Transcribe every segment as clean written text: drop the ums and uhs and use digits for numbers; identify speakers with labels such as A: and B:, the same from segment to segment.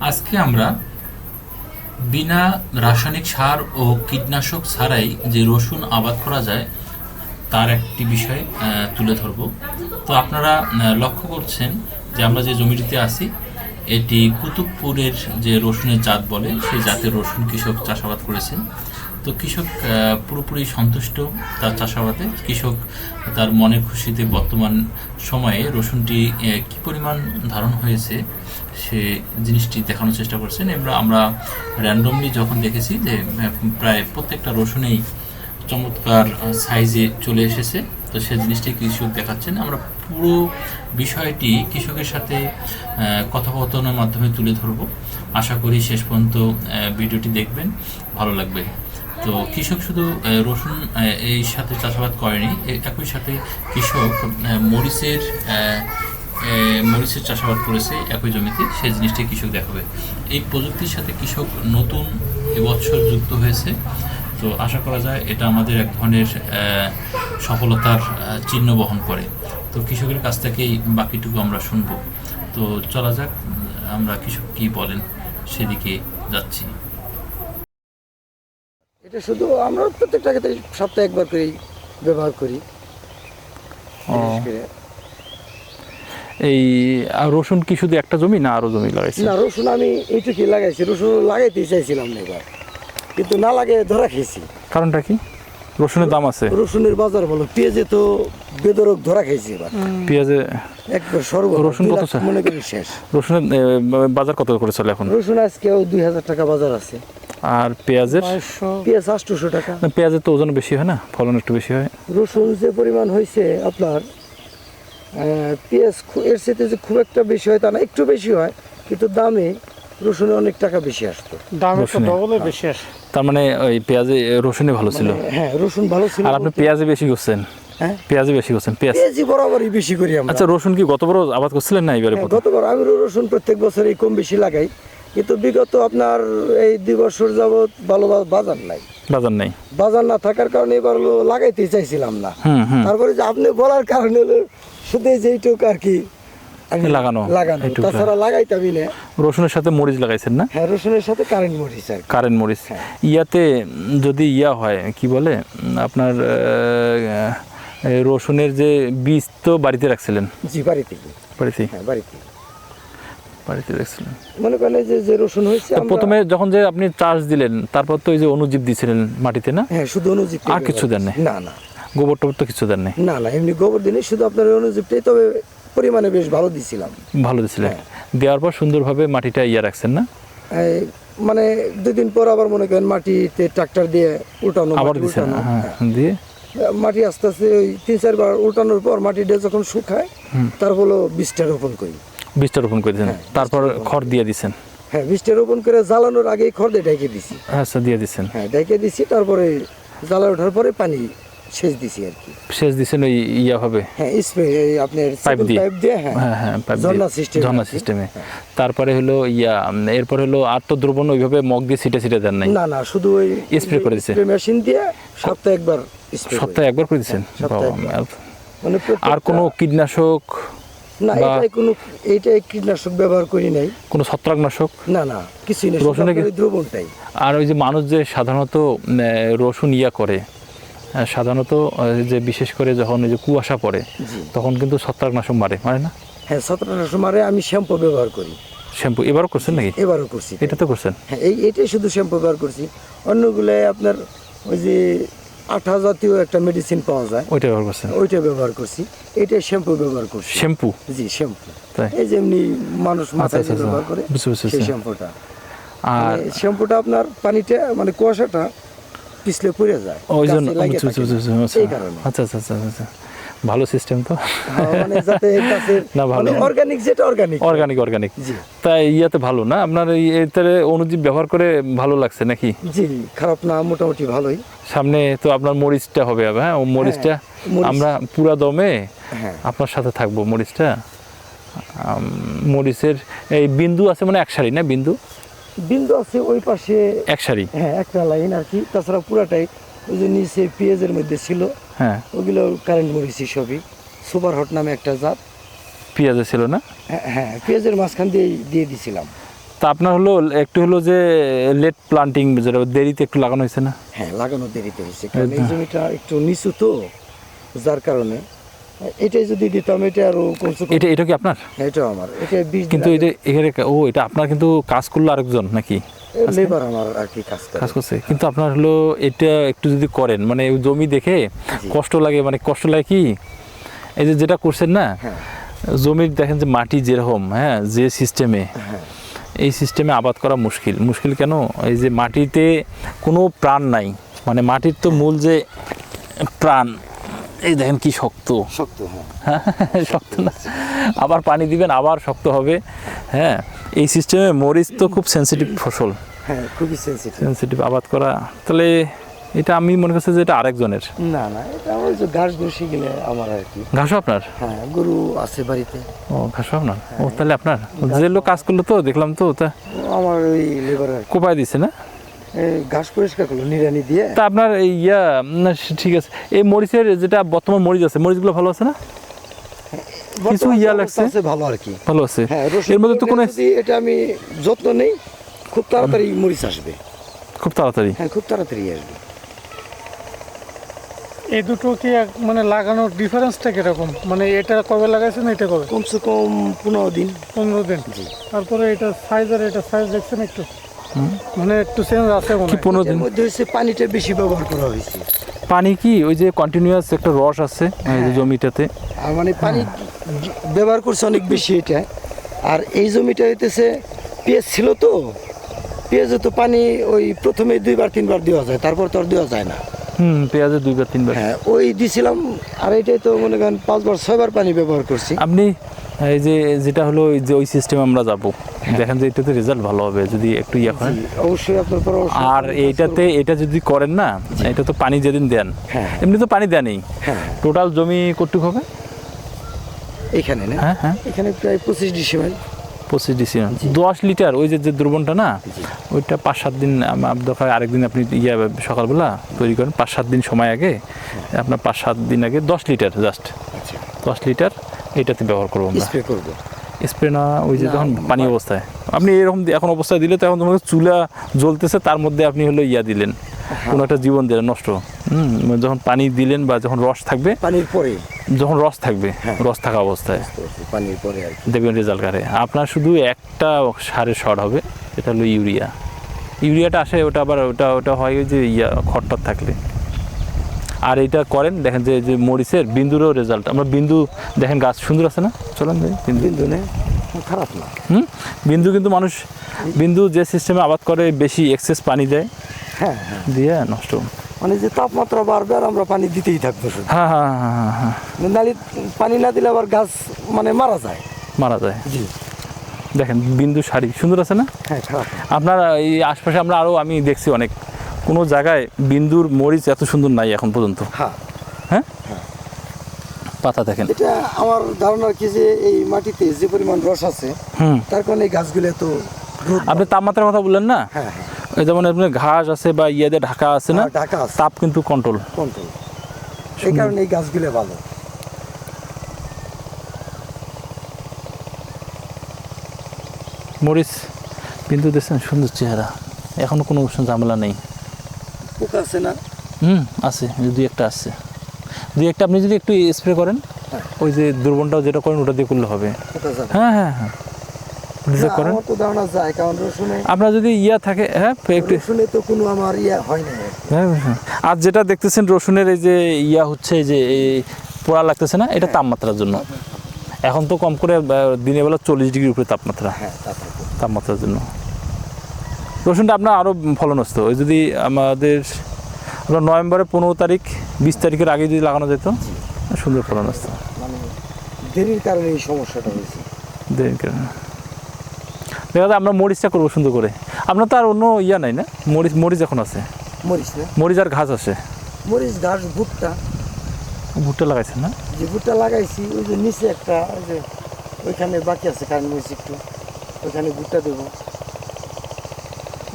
A: আজকে আমরা বিনা রাসায়নিক সার ও কীটনাশক ছাড়াই যে রসুন আবাদ করা যায় তার একটি বিষয় তুলে ধরব। তো আপনারা লক্ষ্য করছেন যে আমরা যে জমিটিতে আছি এটি কুতুবপুরের যে রসুনের জাত বলে সেই জাতের রসুন কৃষক চাষাবাদ করেছেন। তো কৃষক পুরোপুরি সন্তুষ্ট তার চাষাবাদে। কৃষক তার মনের খুশিতে বর্তমান সময়ে রসুনটি কী পরিমাণ ধারণ হয়েছে সে জিনিসটি দেখানোর চেষ্টা করছেন। এবং আমরা র্যান্ডমলি যখন দেখেছি যে প্রায় প্রত্যেকটা রসুনেই চমৎকার সাইজে চলে এসেছে, তো সে জিনিসটি কৃষক দেখাচ্ছেন। আমরা পুরো বিষয়টি কৃষকের সাথে কথোপকথনের মাধ্যমে তুলে ধরব। আশা করি শেষ পর্যন্ত ভিডিওটি দেখবেন, ভালো লাগবে। তো কৃষক শুধু রসুন এই সাথে চাষাবাদ করেনি, একই সাথে কৃষক মরিচের চাষাবাদ করেছে একই জমিতে, সেই জিনিসটি কৃষক দেখাবে। এই প্রযুক্তির সাথে কৃষক নতুন এবছর যুক্ত হয়েছে। তো আশা করা যায় এটা আমাদের এক ধরনের সফলতার চিহ্ন বহন করে। তো কৃষকের কাছ থেকেই বাকিটুকু আমরা শুনব। তো চলা যাক, আমরা কৃষক কী বলেন সেদিকে যাচ্ছি।
B: এটা শুধু আমরা প্রত্যেকটা ক্ষেত্রে সপ্তাহে একবার করেই ব্যবহার করি।
C: এই আর রসুন কি শুধু একটা জমি না আরো জমি লাগাইছে?
B: না, রসুন আমি এইটুকুই লাগাইছি। রসুন লাগাইতে চাইছিলাম না এবার, কিন্তু না লাগে ধরা খেয়েছি।
C: কারণটা কি? রসুনের দাম আছে,
B: রসুনের বাজার বলো, পেঁয়াজে তো বেদরক ধরা খেয়েছি এবার।
C: পেঁয়াজে
B: একবার সর্ব
C: রসুন কত
B: মনে করি শেষ।
C: রসুনের বাজার কত করে চলে এখন?
B: রসুন আজকেও 2000 টাকা বাজার আছে।
C: আর পেঁয়াজের?
B: পেঁয়াজ 800 টাকা।
C: পেঁয়াজের তো ওজন বেশি হয় না, ফলন একটু বেশি হয়।
B: রসুন যে পরিমাণ হয়েছে আপনার, পেঁয়াজ এর সাথে যে খুব একটা বেশি হয় তা না, একটু বেশি হয়, কিন্তু দামে রসুনে অনেক টাকা বেশি আসতো।
D: দামে তো ডবলে বেশি আসে।
C: তার মানে ওই পেঁয়াজে রসুনই ভালো ছিল।
B: হ্যাঁ, রসুন ভালো ছিল।
C: আর আপনি পেঁয়াজে বেশি করছেন?
B: হ্যাঁ,
C: পেঁয়াজে বেশি করছেন।
B: পেঁয়াজি বরাবরই বেশি করি আমরা।
C: আচ্ছা, রসুন কি গতবার আবাদ করছিলেন না এবারে?
B: গতবার আমি রসুন প্রত্যেক বছরই কম বেশি লাগাই, কিন্তু বিগত আপনার এই 2 বছর যাবত ভালো বাজার নাই।
C: বাজার নাই,
B: বাজার না থাকার কারণে এবার লাগাইতে চাইছিলাম না। তারপরে যে আপনি বলার কারণে শুধু যেইটুক আর কি লাগানো, তাছাড়া লাগাইতামই না।
C: রসুনের সাথে মরিচ লাগাইছেন না?
B: হ্যাঁ, রসুনের সাথে কারেন্ট মরিচ। আর
C: কারেন্ট মরিচ ইয়াতে যদি হয় কি বলে আপনার রসুনের যে বীজ তো বাড়িতে রাখছিলেন?
B: জি, বাড়িতে। হ্যাঁ, বাড়িতে রাখছিলেন। মনে করেন যে রসুন হয়েছে
C: প্রথমে যখন যে আপনি চাষ দিলেন, তারপর তো ওই যে অনুজীব দিয়েছিলেন মাটিতে না?
B: হ্যাঁ, শুধু অনুজীব,
C: আর কিছু দেন নাই?
B: না,
C: গোবর টোবর তো কিছু দেন নাই?
B: না, এমনি গোবর দিনে শুধু আপনার অনুজীবটাই, তবে পরিমাণে বেশ ভালো দিছিলাম।
C: ভালো দিছিলেন। দেওয়ার পর সুন্দরভাবে মাটিটা রাখছেন না?
B: মানে 2 দিন পর আবার মনে করেন মাটিতে ট্রাক্টর দিয়ে উল্টানো,
C: আবার দিছেন? হ্যাঁ, দিয়ে
B: মাটি আস্তে আস্তে ওই 3-4 বার উল্টানোর পর মাটিটা যখন শুকায় তারপর বীজটা রোপণ করি।
C: বীজটা রোপণ করে দিয়েছেন, তারপর খড় দিয়ে দিছেন?
B: হ্যাঁ, বীজটা রোপণ করে জ্বালানোর আগেই খড় দিয়ে ঢেকে দিছি।
C: আচ্ছা, দিয়ে দিচ্ছেন?
B: হ্যাঁ, ঢেকে দিছি। তারপরে জ্বালা ওঠার পরে পানি সেচ দিছি আর কি।
C: সেচ দিছেন ওই হবে?
B: হ্যাঁ, স্প্রে আপনার
C: পাইপ দিয়ে।
B: হ্যাঁ, ঝর্ণা সিস্টেমে।
C: তারপরে হলো এরপর হলো আর তো দ্রবণ ওইভাবে মগ দিয়ে ছিটে দেন নাই?
B: না, শুধু ওই
C: স্প্রে করে দিয়েছেন?
B: মেশিন দিয়ে সপ্তাহে একবার
C: করে দিয়েছেন?
B: মানে
C: আর কোনো কীটনাশক?
B: না, এইটাই কীটনাশক ব্যবহার করি নাই।
C: কোনো ছত্রাকনাশক? না,
B: কিছুই না, রসুনের দ্রবণটাই।
C: আর ওই যে মানুষ যে সাধারণত রসুন করে, সাধারণত যে বিশেষ করে যখন ওই যে কুয়াশা পড়ে তখন কিন্তু ছত্রাকনাশক মারে না?
B: হ্যাঁ, ছত্রাকনাশক মারে। আমি শ্যাম্পু ব্যবহার করি।
C: শ্যাম্পু এবারও করছেন নাকি?
B: এবারও করছি।
C: এটা তো করছেন?
B: হ্যাঁ, এইটাই শুধু শ্যাম্পু ব্যবহার করছি। অন্যগুলো আপনার ওই যে আঠা জাতীয় একটা মেডিসিন পাওয়া যায়, ওইটা ব্যবহার করছি। এইটা শ্যাম্পু ব্যবহার করছি।
C: শ্যাম্পু?
B: জি, শ্যাম্পু। এই যেমনি মানুষ মাথায় ব্যবহার করে সেই শ্যাম্পুটা। আর শ্যাম্পুটা আপনার পানিটা মানে কুয়াশাটা পিছলে পড়ে যায়, ওই জন্য। এই কারণে।
C: আচ্ছা, ভালো সিস্টেম তো।
B: মানে যাতে না, ভালো অর্গানিক, যেটা অর্গানিক।
C: তাই ভালো না আপনার এতে অনুজীব ব্যবহার করে ভালো লাগছে নাকি?
B: জি, খারাপ না, মোটামুটি ভালোই।
C: সামনে তো আপনার মরিচটা হবে। হ্যাঁ, মরিচটা আমরা পুরা দমে আপনার সাথে থাকবো। মরিচের এই বিন্দু আছে মানে এক সারি না?
B: বিন্দু আছে ওই পাশে
C: এক সারি।
B: হ্যাঁ, একটা লাইন আর কি। তাছাড়া পুরাটাই ওই যে নিচে পেঁয়াজের মধ্যে ছিল।
C: হ্যাঁ,
B: ওগুলো কারেন্ট মরিচি সবই। সুপার হট নামে একটা জাত
C: পেঁয়াজে ছিল না?
B: হ্যাঁ, পেঁয়াজের মাঝখান দিয়ে দিছিলাম।
C: তা আপনার হলো একটু হলো যে লেট প্লান্টিং যেটা দেরিতে একটু লাগানো হয়েছে না?
B: হ্যাঁ, লাগানো দেরিতে হয়েছে, কারণ এই জমিটা একটু নিচু তো, যার কারণে এটাই যদি দিতাম এটা আরো কমসে কম।
C: এটা কি আপনার?
B: হ্যাঁ, এটা আমার, এটা 20
C: কিন্তু এটা এখানে এটা আপনার কিন্তু কাজ করলো আরেকজন নাকি?
B: লেবার আমার আর কি কাজ
C: করছে, কিন্তু আপনার হলো এটা একটু যদি করেন মানে জমি দেখে কষ্ট লাগে, মানে কষ্ট লাগে কি এই যে যেটা করছেন না, জমির দেখেন যে মাটি যেরকম, হ্যাঁ, যে সিস্টেমে, এই সিস্টেমে আবাদ করা মুশকিল কেন? এই যে মাটিতে কোনো প্রাণ নাই, মানে মাটির তো মূল যে প্রাণ, এই দেখেন কি শক্ত, হ্যাঁ শক্ত না, আবার পানি দিবেন আবার শক্ত হবে, হ্যাঁ। এই সিস্টেমে মরিচ তো খুব সেন্সিটিভ ফসল,
B: হ্যাঁ, খুবই
C: সেন্সিটিভ আবাদ করা। তাহলে এটা আমি মনে করছি যে এটা আরেকজনের।
B: না, এটা আমার যে ঘাস ঘষে গেলে আমার আর কি।
C: ঘাসও আপনার?
B: হ্যাঁ, গরু আছে বাড়িতে।
C: ও, ঘাসও আপনার? ও, তাহলে আপনার যে লোক কাজ করলো তো দেখলাম তো, তা
B: আমার ওই লেবার
C: কোপায় দিছে না,
B: ঘাস পরিষ্কার করলো নিড়ানি দিয়ে।
C: তা আপনার ইয়া না, ঠিক আছে। এই মরিচের যেটা বর্তমান মরিচ আছে, মরিচগুলো ভালো আছে না? কিছু ইয়া লাগছে
B: ভালো আর কি,
C: ভালো আছে।
B: হ্যাঁ,
C: এর মধ্যে তো কোনো
B: এটা আমি যত্ন নেই, খুব তাড়াতাড়ি মরিচ আসবে,
C: খুব তাড়াতাড়ি,
B: হ্যাঁ, খুব তাড়াতাড়ি আসবে।
D: এই দুটো কি মানে লাগানোর ডিফারেন্সটা কিরকম? মানে এটা কবে লাগাইছেন, এটা কবে?
B: কমসে কম 15 দিন।
D: 15 দিন। তারপরে এটা সাইজ আর এটা সাইজ দেখছেন একটু, মানে একটু চেঞ্জ আছে মনে
C: কি
D: হয়।
C: 15 দিন
B: মধ্যে হচ্ছে পানিটা বেশি ব্যবহার করা হয়েছে।
C: পানি কি ওই যে কন্টিনিউয়াস একটা রস আছে এই যে জমিটাতে,
B: আর মানে পানি ব্যবহার করছে অনেক বেশি এটা। আর এই জমিটা হইতেছে পেঁয়াজ ছিল তো, পেঁয়াজে তো পানি ওই প্রথমে 2-3 বার দেওয়া যায়, তারপর তো আর দেওয়া যায় না।
C: পেঁয়াজে 2-3 বার।
B: হ্যাঁ, ওই দিছিলাম। আর এটাই তো মনে করেন 5-6 বার পানি ব্যবহার করছি।
C: আপনি এই যে যেটা হলো যে ওই সিস্টেমে আমরা যাব, দেখেন যে এটাতে রেজাল্ট ভালো হবে যদি একটু ইয়া করেন।
B: অবশ্যই আপনার পরামর্শ।
C: আর এটা যদি করেন না, এটা তো পানি যেদিন দেন, এমনি তো পানি দেনই, টোটাল জমি কতটুক হবে
B: এখানে না?
C: হ্যাঁ,
B: এখানে প্রায় 25 ডিসিমেল।
C: 25 decimal, 10 litre. ওই যে দ্রবণটা না, ওইটা 5-7 দিন দরকার, আরেকদিন আপনি সকালবেলা তৈরি করেন, 5-7 দিন সময় আগে, আপনার 5-7 দিন আগে 10 লিটার, জাস্ট 10 লিটার এটাতে ব্যবহার করবো আমরা।
B: স্প্রে করব?
C: স্প্রে না, ওই যে যখন পানি অবস্থায় আপনি এরকম এখন অবস্থায় দিলে, তখন তোমাকে চুলা জ্বলতেছে, তার মধ্যে আপনি হলো দিলেন, কোনো একটা জীবন দিলেন নষ্ট। যখন পানি দিলেন বা যখন রস থাকবে,
B: পানির পরে,
C: যখন রস থাকবে, রস থাকা অবস্থায়
B: পানির পরে আর কি
C: দেখবেন রেজাল্ট কারে। আপনার শুধু একটা সারের শর্ট হবে, এটা হলো ইউরিয়াটা আসে, ওটা আবার ওটা হয় ওই যে খড়টর থাকলে। আর এইটা করেন, দেখেন যে মরিচের বিন্দুরও রেজাল্ট, আমরা বিন্দু দেখেন গাছ সুন্দর আছে না, চলেন
B: বিন্দু নেই, খারাপ না।
C: বিন্দু কিন্তু মানুষ বিন্দু যে সিস্টেমে আবাদ করে বেশি এক্সেস পানি দেয়,
B: হ্যাঁ,
C: দিয়ে নষ্ট,
B: মানে যে তাপমাত্রা বাড়বে আর আমরা পানি দিতেই থাকবো শুধু।
C: হ্যাঁ,
B: নালি পানি না দিলে আবার গাছ মানে মারা যায়।
C: জি, দেখেন বিন্দু সারি সুন্দর আছে না?
B: হ্যাঁ, খারাপ।
C: আপনার এই আশপাশে আমরা আমি দেখছি অনেক, কোনো জায়গায় বিন্দুর মরিচ এত সুন্দর নাই এখন পর্যন্ত। হ্যাঁ, পাতা দেখেন।
B: এটা আমার ধারণা কি যে এই মাটিতে যে পরিমাণ রস আছে, তার কারণে এই গাছগুলো তো।
C: আপনি তাপমাত্রার কথা বললেন না, যেমন আপনার ঘাস আছে বা ইয়েদের ঢাকা আছে না, তাপ কিন্তু কন্ট্রোল,
B: এই কারণে এই গাছগুলো ভালো।
C: মরিচ বিন্দু দেখছেন সুন্দর চেহারা, এখনো কোনো ঝামেলা নেই।
B: পোকা আছে না?
C: আছে, 2-1টা আছে, 2-1টা আপনি যদি একটু স্প্রে করেন, ওই যে দুর্বনটাও যেটা করেন ওটা দিয়ে করলে হবে। হ্যাঁ, করেন, আপনার যদি থাকে, হ্যাঁ,
B: রসুনে তো কোনো আমার হয় না।
C: আর যেটা দেখতেছেন রসুনের এই যে হচ্ছে যে পোড়া লাগতেছে না, এটা তাপমাত্রার জন্য। এখন তো কম করে দিনের বেলা 40 ডিগ্রির উপরে তাপমাত্রার জন্য রসুনটা আপনার আরও ফলন আসতো। ওই যদি আমাদের নভেম্বরের 15 তারিখ 20 তারিখের আগে যদি লাগানো যেত, সুন্দর ফলন আসতো।
B: মানে দেরির কারণে এই সমস্যাটা হয়েছে,
C: দেরির কারণে। দেখা যায় আমরা মরিচটা করবো সুন্দর করে, আপনার তো আর অন্য নাই না? মরিচ এখন আছে, মরিচ আর ঘাস আছে,
B: মরিচ ঘাস
C: ভুট্টা লাগাইছেন না?
B: যে ভুট্টা লাগাইছি, ওই যে নিচে একটা, ওই যে ওইখানে বাকি আছে কারণ মরিচ একটু, ওইখানে ভুট্টা দেবো।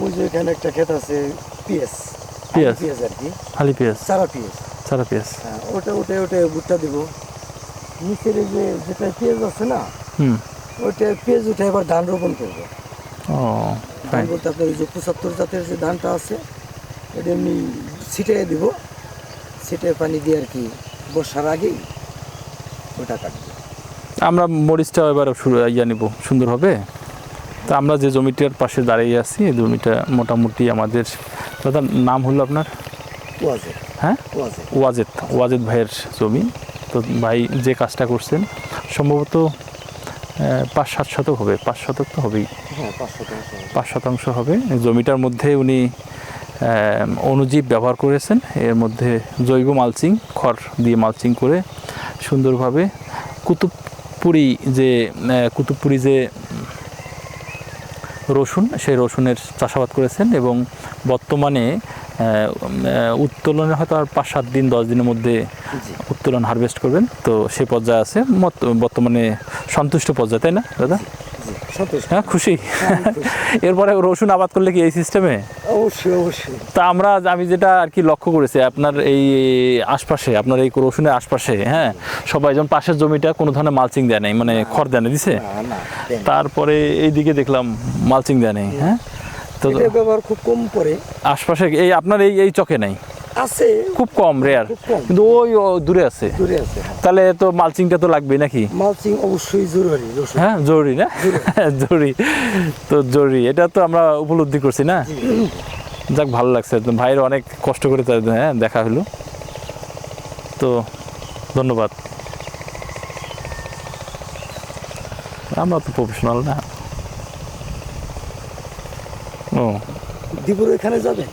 B: ওই যে ওইখানে একটা ক্ষেত আছে পেঁয়াজ আর কি,
C: খালি পেঁয়াজ,
B: সারা পেঁয়াজ, হ্যাঁ, ওটা ভুট্টা দেবো। নিচের যেটা পেঁয়াজ আছে না, ওইটা পেঁয়াজ উঠে এবার ধান রোপণ করবো। ধান বলতে আপনার এই যে 75 জাতের যে ধানটা আছে এটা এমনি ছিটিয়ে দিব, ছিটিয়ে পানি দিয়ে আর কি বর্ষার আগেই ওটা কাটবে।
C: আমরা মরিচটা এবার নিব সুন্দর হবে। তা আমরা যে জমিটার পাশে দাঁড়িয়ে আছি এই জমিটা মোটামুটি আমাদের দাদার নাম হলো আপনার
B: ওয়াজেদ।
C: হ্যাঁ ওয়াজেদ ভাইয়ের জমি। তো ভাই যে কাজটা করছেন সম্ভবত 5-7 শতক হবে, 5 শতক তো হবেই,
B: হ্যাঁ
C: 5 শতাংশ হবে। জমিটার মধ্যে উনি অণুজীব ব্যবহার করেছেন, এর মধ্যে জৈব মালচিং খড় দিয়ে মালচিং করে সুন্দরভাবে কুতুবপুরি যে রসুন সেই রসুনের চাষাবাদ করেছেন এবং বর্তমানে উত্তোলনের হয়তো আর 5-7 দিন 10 দিনের মধ্যে উত্তোলন হারভেস্ট করবেন। তো সেই পর্যায়ে আছে বর্তমানে সন্তুষ্ট পর্যায়ে, তাই না দাদা? হ্যাঁ খুশি। এরপরে রসুন আবাদ করলে কি এই সিস্টেমে?
B: অবশ্যই।
C: তা আমি যেটা আর কি লক্ষ্য করেছি আপনার এই আশপাশে, আপনার এই রসুনের আশপাশে, হ্যাঁ সবাই যেমন পাশের জমিটা কোনো ধরনের মালচিং দেয় নাই, মানে খড় দেয় না দিছে, তারপরে এইদিকে দেখলাম মালচিং দেয় নাই। হ্যাঁ তো
B: ব্যবহার খুব কম করে
C: আশপাশে এই আপনার এই চকে নাই,
B: আছে
C: খুব কম, রেয়ার, কিন্তু ওই দূরে আছে। তাহলে তো মালচিংটা তো লাগবে নাকি?
B: মালচিং অবশ্যই জরুরি।
C: হ্যাঁ জরুরি না? জরুরি এটা তো আমরা উপলব্ধি করছি না। যাক ভালো লাগছে, ভাইয়ের অনেক কষ্ট করে হ্যাঁ দেখা হলো, তো ধন্যবাদ। আমরা তো প্রফেশনাল না। ও
B: দীপুর এখানে যাবে